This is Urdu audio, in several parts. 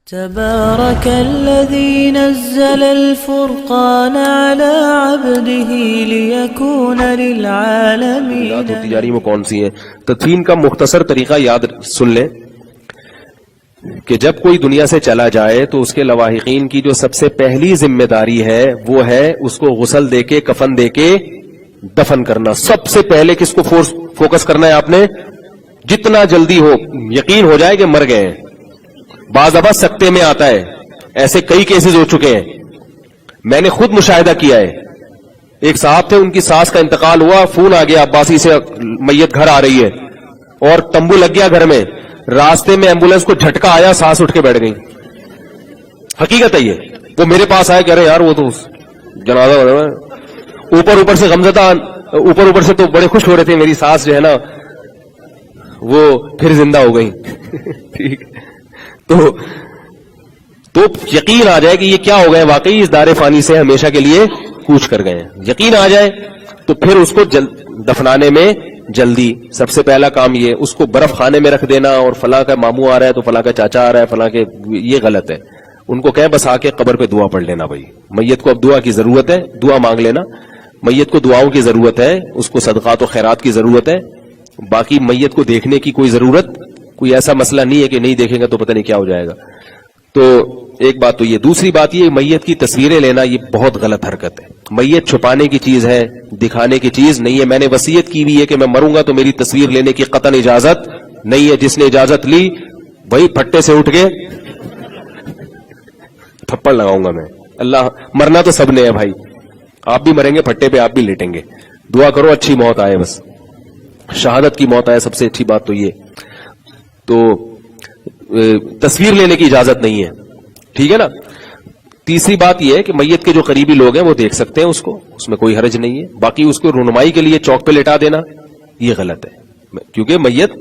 تبارك الذي نزل الفرقان على عبده ليكون للعالمين تجاری میں کون سی ہیں؟ تدفین کا مختصر طریقہ یاد سن لیں کہ جب کوئی دنیا سے چلا جائے تو اس کے لواحقین کی جو سب سے پہلی ذمہ داری ہے وہ ہے اس کو غسل دے کے کفن دے کے دفن کرنا. سب سے پہلے کس کو فوکس کرنا ہے آپ نے؟ جتنا جلدی ہو یقین ہو جائے کہ مر گئے ہیں. بعض ابا سکتے میں آتا ہے, ایسے کئی کیسز ہو چکے ہیں, میں نے خود مشاہدہ کیا ہے. ایک صاحب تھے, ان کی ساس کا انتقال ہوا, فون آ گیا عباسی سے میت گھر آ رہی ہے اور تمبو لگ گیا گھر میں. راستے میں ایمبولینس کو جھٹکا آیا, سانس اٹھ کے بیٹھ گئی. حقیقت ہے یہ. وہ میرے پاس آیا, کہہ رہے یار وہ تو جنازہ ہو رہا ہے. اوپر سے غمزدہ, اوپر سے تو بڑے خوش ہو رہے تھے, میری ساس جو ہے نا وہ پھر زندہ ہو گئی. ٹھیک, تو یقین آ جائے کہ یہ کیا ہو گئے, واقعی اس دار فانی سے ہمیشہ کے لیے کوچ کر گئے ہیں. یقین آ جائے تو پھر اس کو دفنانے میں جلدی سب سے پہلا کام یہ, اس کو برف خانے میں رکھ دینا. اور فلاں کا ماموں آ رہا ہے تو فلاں کا چاچا آ رہا ہے, فلاں کے, یہ غلط ہے. ان کو کہیں بس آ کے قبر پہ دعا پڑھ لینا. بھائی میت کو اب دعا کی ضرورت ہے, دعا مانگ لینا. میت کو دعاؤں کی ضرورت ہے, اس کو صدقات و خیرات کی ضرورت ہے. باقی میت کو دیکھنے کی کوئی ضرورت, کوئی ایسا مسئلہ نہیں ہے کہ نہیں دیکھیں گا تو پتہ نہیں کیا ہو جائے گا. تو ایک بات تو یہ. دوسری بات یہ, میت کی تصویریں لینا یہ بہت غلط حرکت ہے. میت چھپانے کی چیز ہے, دکھانے کی چیز نہیں ہے. میں نے وصیت کی ہوئی ہے کہ میں مروں گا تو میری تصویر لینے کی قطعاً اجازت نہیں ہے. جس نے اجازت لی وہی پھٹے سے اٹھ کے تھپڑ لگاؤں گا میں. اللہ, مرنا تو سب نے ہے بھائی, آپ بھی مریں گے پھٹے پہ, آپ بھی لیٹیں گے. دعا کرو اچھی موت آئے, بس شہادت کی موت آئے, سب سے اچھی بات تو یہ. تو تصویر لینے کی اجازت نہیں ہے, ٹھیک ہے نا. تیسری بات یہ ہے کہ میت کے جو قریبی لوگ ہیں وہ دیکھ سکتے ہیں اس کو, اس میں کوئی حرج نہیں ہے. باقی اس کو رونمائی کے لیے چوک پہ لٹا دینا یہ غلط ہے, کیونکہ میت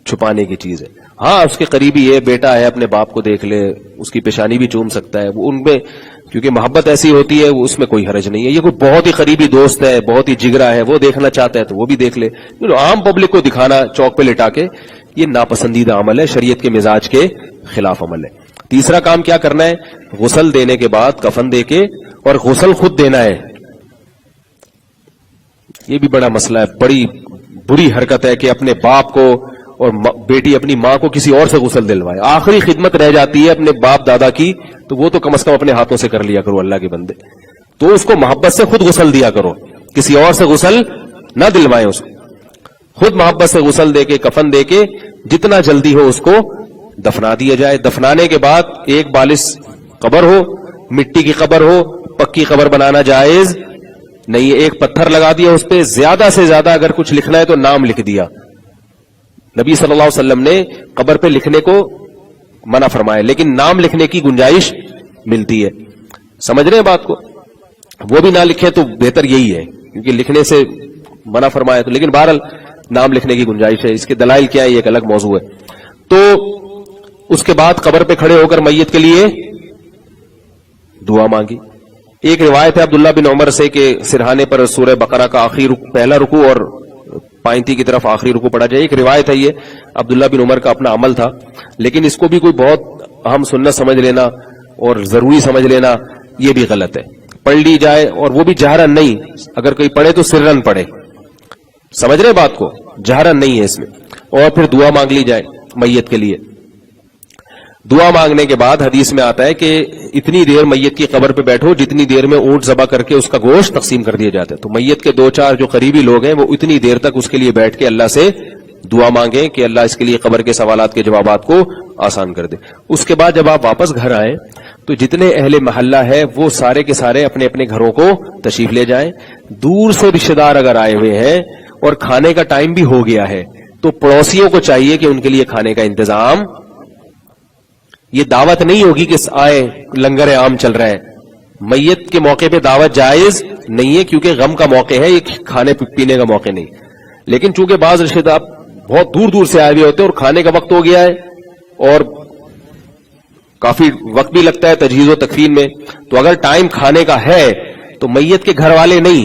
چھپانے کی چیز ہے. ہاں اس کے قریبی ہے, بیٹا ہے, اپنے باپ کو دیکھ لے, اس کی پیشانی بھی چوم سکتا ہے, وہ ان میں کیونکہ محبت ایسی ہوتی ہے, اس میں کوئی حرج نہیں ہے. یہ کوئی بہت ہی قریبی دوست ہے, بہت ہی جگرا ہے, وہ دیکھنا چاہتا ہے تو وہ بھی دیکھ لے. عام پبلک کو دکھانا چوک پہ لٹا کے یہ ناپسندیدہ عمل ہے, شریعت کے مزاج کے خلاف عمل ہے. تیسرا کام کیا کرنا ہے, غسل دینے کے بعد کفن دے کے, اور غسل خود دینا ہے. یہ بھی بڑا مسئلہ ہے, بڑی بری حرکت ہے کہ اپنے باپ کو اور بیٹی اپنی ماں کو کسی اور سے غسل دلوائے. آخری خدمت رہ جاتی ہے اپنے باپ دادا کی, تو وہ تو کم از کم اپنے ہاتھوں سے کر لیا کرو اللہ کے بندے. تو اس کو محبت سے خود غسل دیا کرو, کسی اور سے غسل نہ دلوائیں اس کو. خود محبت سے غسل دے کے کفن دے کے جتنا جلدی ہو اس کو دفنا دیا جائے. دفنانے کے بعد ایک بالش قبر ہو, مٹی کی قبر ہو, پکی قبر بنانا جائز نہیں ہے. ایک پتھر لگا دیا اس پہ, زیادہ سے زیادہ اگر کچھ لکھنا ہے تو نام لکھ دیا. نبی صلی اللہ علیہ وسلم نے قبر پہ لکھنے کو منع فرمایا, لیکن نام لکھنے کی گنجائش ملتی ہے. سمجھ رہے ہیں بات کو؟ وہ بھی نہ لکھے تو بہتر یہی ہے, کیونکہ لکھنے سے منع فرمایا تو, لیکن بہرحال نام لکھنے کی گنجائش ہے. اس کے دلائل کیا ہے یہ ایک الگ موضوع ہے. تو اس کے بعد قبر پہ کھڑے ہو کر میت کے لیے دعا مانگی. ایک روایت ہے عبداللہ بن عمر سے کہ سرہانے پر سورہ بقرہ کا آخری پہلا رکوع اور پائنتی کی طرف آخری رکوع پڑھا جائے. ایک روایت ہے, یہ عبداللہ بن عمر کا اپنا عمل تھا, لیکن اس کو بھی کوئی بہت اہم سنت سمجھ لینا اور ضروری سمجھ لینا یہ بھی غلط ہے. پڑھ لی جائے, اور وہ بھی جہرن نہیں, اگر کوئی پڑھے تو سرن پڑھے. سمجھ رہے بات کو؟ جہرن نہیں ہے اس میں. اور پھر دعا مانگ لی جائے میت کے لیے. دعا مانگنے کے بعد حدیث میں آتا ہے کہ اتنی دیر میت کی قبر پہ بیٹھو جتنی دیر میں اونٹ ذبح کر کے اس کا گوشت تقسیم کر دیا جاتا ہے. تو میت کے 2-4 جو قریبی لوگ ہیں وہ اتنی دیر تک اس کے لیے بیٹھ کے اللہ سے دعا مانگیں کہ اللہ اس کے لیے قبر کے سوالات کے جوابات کو آسان کر دے. اس کے بعد جب آپ واپس گھر آئیں تو جتنے اہل محلہ ہے وہ سارے کے سارے اپنے اپنے گھروں کو تشریف لے جائیں. دور سے رشتہ دار اگر آئے ہوئے ہیں اور کھانے کا ٹائم بھی ہو گیا ہے تو پڑوسیوں کو چاہیے کہ ان کے لیے کھانے کا انتظام. یہ دعوت نہیں ہوگی کہ آئے لنگر عام چل رہا ہے. میت کے موقع پہ دعوت جائز نہیں ہے, کیونکہ غم کا موقع ہے, یہ کھانے پینے کا موقع نہیں. لیکن چونکہ بعض رشتہ دار بہت دور دور سے آئے ہوئے ہوتے ہیں اور کھانے کا وقت ہو گیا ہے اور کافی وقت بھی لگتا ہے تجہیز و تکفین میں, تو اگر ٹائم کھانے کا ہے تو میت کے گھر والے نہیں,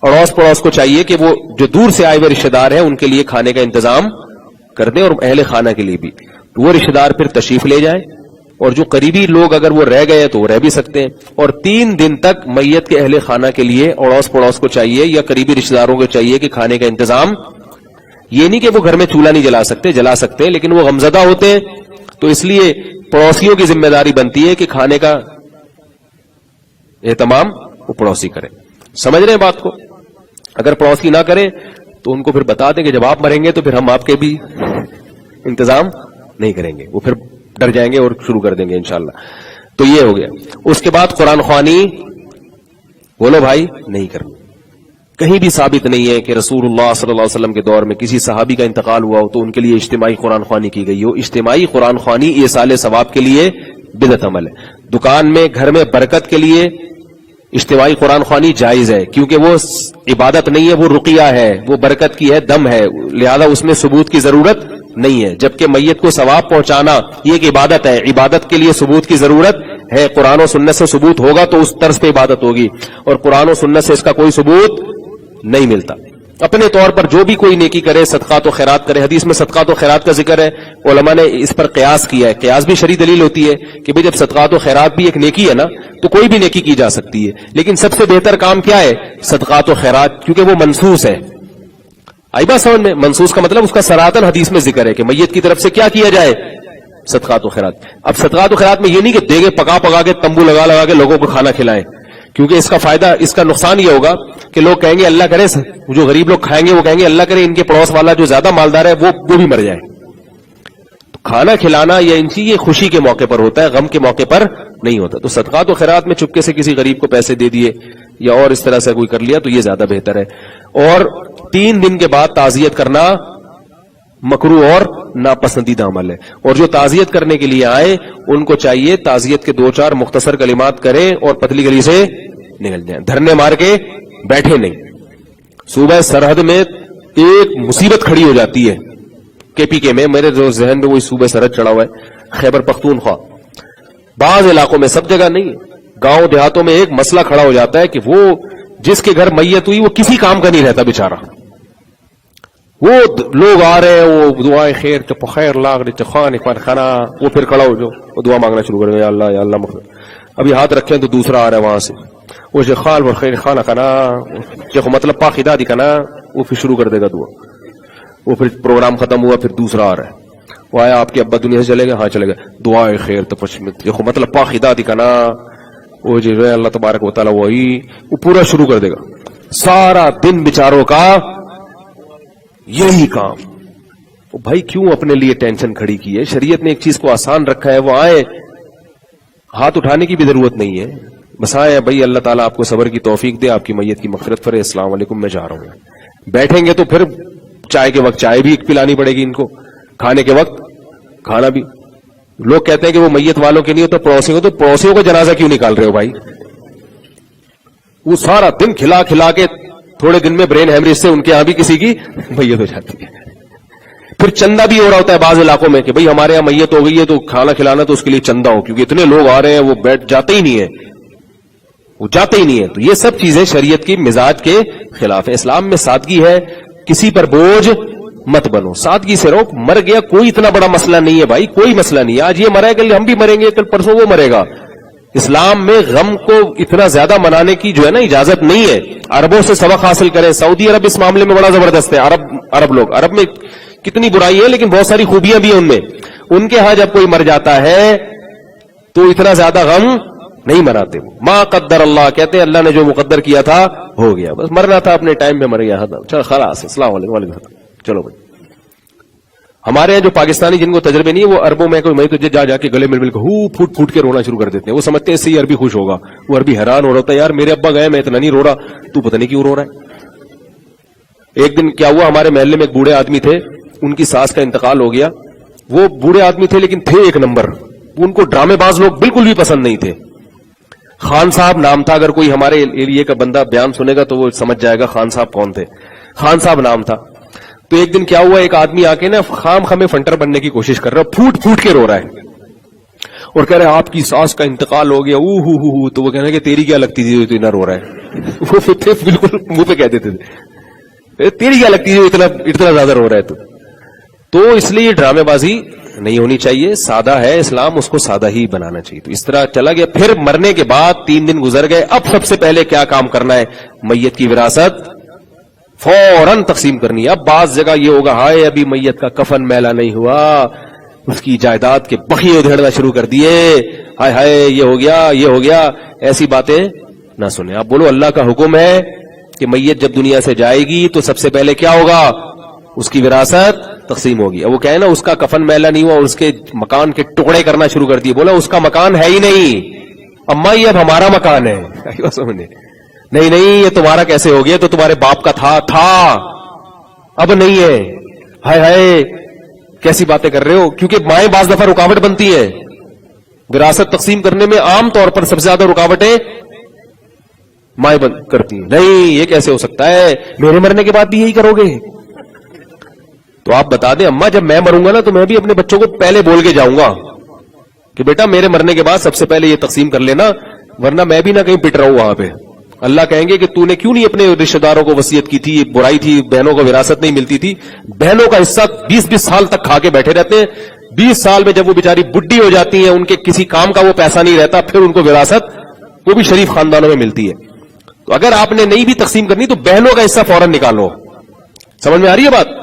اڑوس پڑوس کو چاہیے کہ وہ جو دور سے آئے ہوئے رشتہ دار ہیں ان کے لیے کھانے کا انتظام کر دیں, اور اہل خانہ کے لیے بھی. وہ رشتہ دار پھر تشریف لے جائیں, اور جو قریبی لوگ اگر وہ رہ گئے تو وہ رہ بھی سکتے ہیں. اور 3 دن تک میت کے اہل خانہ کے لیے اڑوس پڑوس کو چاہیے یا قریبی رشتہ داروں کو چاہیے کہ کھانے کا انتظام. یہ نہیں کہ وہ گھر میں چولہا نہیں جلا سکتے، جلا سکتے ہیں، لیکن وہ غمزدہ ہوتے ہیں تو اس لیے پڑوسیوں کی ذمہ داری بنتی ہے کہ کھانے کا اہتمام وہ پڑوسی کرے. سمجھ رہے ہیں بات کو؟ اگر پڑوسی نہ کرے تو ان کو پھر بتا دیں کہ جب آپ مریں گے تو پھر ہم آپ کے بھی انتظام نہیں کریں گے. وہ پھر ڈر جائیں گے اور شروع کر دیں گے انشاءاللہ. تو یہ ہو گیا. اس کے بعد قرآن خوانی بولو بھائی نہیں کرنی. کہیں بھی ثابت نہیں ہے کہ رسول اللہ صلی اللہ علیہ وسلم کے دور میں کسی صحابی کا انتقال ہوا ہو تو ان کے لیے اجتماعی قرآن خوانی کی گئی ہو. اجتماعی قرآن خوانی ایصال ثواب کے لیے بدعت عمل ہے. دکان میں گھر میں برکت کے لیے اجتماعی قرآن خوانی جائز ہے کیونکہ وہ عبادت نہیں ہے، وہ رقیہ ہے، وہ برکت کی ہے، دم ہے، لہذا اس میں ثبوت کی ضرورت نہیں ہے. جبکہ میت کو ثواب پہنچانا یہ ایک عبادت ہے، عبادت کے لیے ثبوت کی ضرورت ہے. قرآن و سنت سے ثبوت ہوگا تو اس طرز پہ عبادت ہوگی، اور قرآن و سنت سے اس کا کوئی ثبوت نہیں ملتا. اپنے طور پر جو بھی کوئی نیکی کرے، صدقات و خیرات کرے. حدیث میں صدقات و خیرات کا ذکر ہے، علماء نے اس پر قیاس کیا ہے. قیاس بھی شرعی دلیل ہوتی ہے کہ بھئی جب صدقات و خیرات بھی ایک نیکی ہے نا تو کوئی بھی نیکی کی جا سکتی ہے، لیکن سب سے بہتر کام کیا ہے؟ صدقات و خیرات، کیونکہ وہ منصوص ہے. آئی بات سمجھ میں؟ منصوص کا مطلب اس کا سراطن حدیث میں ذکر ہے کہ میت کی طرف سے کیا کیا جائے؟ صدقات و خیرات. اب صدقات و خیرات میں یہ نہیں کہ دیگے پکا پکا کے تمبو لگا لگا کے لوگوں کو کھانا کھلائیں، کیونکہ اس کا فائدہ، اس کا نقصان یہ ہوگا کہ لوگ کہیں گے اللہ کرے، جو غریب لوگ کھائیں گے وہ کہیں گے اللہ کرے ان کے پڑوس والا جو زیادہ مالدار ہے وہ بھی مر جائے. تو کھانا کھلانا یا ان چیز یہ خوشی کے موقع پر ہوتا ہے، غم کے موقع پر نہیں ہوتا. تو صدقات و خیرات میں چپکے سے کسی غریب کو پیسے دے دیے یا اور اس طرح سے کوئی کر لیا تو یہ زیادہ بہتر ہے. اور 3 دن کے بعد تعزیت کرنا مکروہ اور ناپسندیدہ عمل ہے. اور جو تعزیت کرنے کے لیے آئے ان کو چاہیے تعزیت کے 2-4 مختصر کلمات کریں اور پتلی گلی سے نکل جائیں. دھرنے مار کے بیٹھے نہیں. صوبہ سرحد میں ایک مصیبت کھڑی ہو جاتی ہے کے پی کے میں، میرے جو ذہن میں وہی صوبہ سرحد چڑھا ہوا ہے، خیبر پختونخوا. بعض علاقوں میں، سب جگہ نہیں، گاؤں دیہاتوں میں ایک مسئلہ کھڑا ہو جاتا ہے کہ وہ جس کے گھر میت ہوئی وہ کسی کام کا نہیں رہتا بیچارہ. وہ لوگ آ رہے ہیں، وہ دعائیں خیر چپ خیر لاغ خان خانہ، وہ پھر کھڑا ہو جو وہ دعا مانگنا شروع کر دیں، یا اللہ مغفر. ابھی ہاتھ رکھیں تو دوسرا آ رہا ہے وہاں سے، وہ خال و خیر خانہ کھانا دیکھو مطلب پا خدا دکھانا، وہ پھر شروع کر دے گا دعا. وہ پھر پروگرام ختم ہوا، پھر دوسرا آ رہا ہے، وہ آیا آپ کے ابا دنیا سے چلے گئے، ہاں چلے گئے، دعائیں خیر تپشمت دیکھو مطلب پا خدا دکھانا، وہ جو ہے اللہ تبارک و تعالیٰ وہی، وہ پورا شروع کر دے گا. سارا دن بیچاروں کا یہی کام. وہ بھائی کیوں اپنے لیے ٹینشن کھڑی کی ہے؟ شریعت نے ایک چیز کو آسان رکھا ہے، وہ آئے ہاتھ اٹھانے کی بھی ضرورت نہیں ہے، بس آئے بھائی اللہ تعالیٰ آپ کو صبر کی توفیق دے، آپ کی میت کی مغفرت کرے، السلام علیکم میں جا رہا ہوں. بیٹھیں گے تو پھر چائے کے وقت چائے بھی پلانی پڑے گی ان کو، کھانے کے وقت کھانا بھی. لوگ کہتے ہیں کہ وہ میت والوں کے نہیں ہوتا پڑوسیوں کو، تو پڑوسیوں کا جنازہ کیوں نکال رہے ہو بھائی؟ وہ سارا دن کھلا کھلا کے تھوڑے دن میں برین ہیمریج سے ان کے یہاں بھی کسی کی میت ہو جاتی ہے. پھر چندہ بھی ہو رہا ہوتا ہے بعض علاقوں میں کہ بھئی ہمارے یہاں میت ہو گئی ہے تو کھانا کھلانا تو اس کے لیے چندہ ہو، کیونکہ اتنے لوگ آ رہے ہیں وہ بیٹھ جاتے ہی نہیں ہے، وہ جاتے ہی نہیں ہے. تو یہ سب چیزیں شریعت کی مزاج کے خلاف ہے. اسلام میں سادگی ہے، کسی پر بوجھ مت بنو، سادگی سے رہو. مر گیا کوئی اتنا بڑا مسئلہ نہیں ہے بھائی، کوئی مسئلہ نہیں ہے. آج یہ مرا ہے کل ہم بھی مریں گے، کل پرسوں وہ مرے گا. اسلام میں غم کو اتنا زیادہ منانے کی جو ہے نا اجازت نہیں ہے. عربوں سے سبق حاصل کریں. سعودی عرب اس معاملے میں بڑا زبردست ہے. عرب لوگ، عرب میں کتنی برائی ہے لیکن بہت ساری خوبیاں بھی ہیں ان میں. ان کے ہاں جب کوئی مر جاتا ہے تو اتنا زیادہ غم نہیں مناتے. ما قدر اللہ، کہتے ہیں اللہ نے جو مقدر کیا تھا ہو گیا، بس مرنا تھا اپنے ٹائم میں مر گیا، چلو خلاص، السلام علیکم، چلو بھائی. ہمارے یہاں جو پاکستانی جن کو تجربے نہیں ہے وہ عربوں میں کوئی میں تجھے جا کے گلے مل کے پھوٹ پھوٹ کے رونا شروع کر دیتے ہیں. وہ سمجھتے ہیں اس سے یہ عربی خوش ہوگا. وہ عربی حیران ہو رہا ہوتا ہے، یار میرے ابا گئے میں اتنا نہیں رو رہا، تو پتہ نہیں کیوں رو رہا ہے. ایک دن کیا ہوا، ہمارے محلے میں ایک بوڑھے آدمی تھے، ان کی ساس کا انتقال ہو گیا. وہ بوڑھے آدمی تھے لیکن تھے ایک نمبر. ان کو ڈرامے باز لوگ بالکل بھی پسند نہیں تھے. خان صاحب نام تھا، اگر کوئی ہمارے ایریے کا بندہ بیان سنے گا تو وہ سمجھ جائے گا خان صاحب کون تھے. خان صاحب نام تھا. تو ایک دن کیا ہوا، ایک آدمی آ کے نا خام خامے فنٹر بننے کی کوشش کر رہا ہے، پھوٹ پھوٹ کے رو رہا ہے اور کہہ رہے ہیں آپ کی ساس کا انتقال ہو گیا. تو وہ کہہ رہے ہیں کہ تیری کیا لگتی تھی تو اتنا رو رہا ہے. وہ بالکل منہ پہ کہہ دیتے تھے تیری کیا لگتی تھی اتنا زیادہ رو رہا ہے. تو اس لیے یہ ڈرامے بازی نہیں ہونی چاہیے. سادہ ہے اسلام, اس کو سادہ ہی بنانا چاہیے. تو اس طرح چلا گیا. پھر مرنے کے بعد 3 دن گزر گئے. اب سب سے پہلے کیا کام کرنا ہے؟ میت کی وراثت فوراً تقسیم کرنی ہے. اب بعض جگہ یہ ہوگا ہائے ابھی میت کا کفن میلا نہیں ہوا, اس کی جائیداد کے بخیے ادھیڑنا شروع کر دیے, ہائے ہائے یہ ہو گیا یہ ہو گیا. ایسی باتیں نہ سنیں. آپ بولو اللہ کا حکم ہے کہ میت جب دنیا سے جائے گی تو سب سے پہلے کیا ہوگا؟ اس کی وراثت تقسیم ہوگی. اب وہ کہے نا اس کا کفن میلا نہیں ہوا, اس کے مکان کے ٹکڑے کرنا شروع کر دیے. بولا اس کا مکان ہے ہی نہیں اما, یہ اب ہمارا مکان ہے. نہیں نہیں یہ تمہارا کیسے ہو گیا؟ تو تمہارے باپ کا تھا اب نہیں ہے. ہائے ہائے کیسی باتیں کر رہے ہو؟ کیونکہ مائیں بعض دفعہ رکاوٹ بنتی ہیں وراثت تقسیم کرنے میں. عام طور پر سب سے زیادہ رکاوٹیں مائیں بند کرتی ہیں. نہیں یہ کیسے ہو سکتا ہے, میرے مرنے کے بعد بھی یہی کرو گے؟ تو آپ بتا دیں اما جب میں مروں گا نا تو میں بھی اپنے بچوں کو پہلے بول کے جاؤں گا کہ بیٹا میرے مرنے کے بعد سب سے پہلے یہ تقسیم کر لینا, ورنہ میں بھی نہ کہیں پٹ رہا ہوں وہاں پہ. اللہ کہیں گے کہ تو نے کیوں نہیں اپنے رشتہ داروں کو وصیت کی تھی؟ برائی تھی, بہنوں کو وراثت نہیں ملتی تھی. بہنوں کا حصہ 20 سال تک کھا کے بیٹھے رہتے ہیں. 20 سال میں جب وہ بیچاری بڈھی ہو جاتی ہیں, ان کے کسی کام کا وہ پیسہ نہیں رہتا, پھر ان کو وراثت وہ بھی شریف خاندانوں میں ملتی ہے. تو اگر آپ نے نہیں بھی تقسیم کرنی تو بہنوں کا حصہ فوراً نکالو. سمجھ میں آ رہی ہے بات؟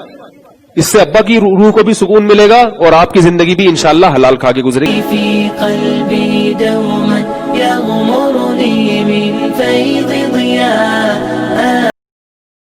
اس سے ابا کی روح کو بھی سکون ملے گا اور آپ کی زندگی بھی انشاءاللہ حلال کھا کے گزرے گی. في قلبي دوما يغمرني من فيض ضياء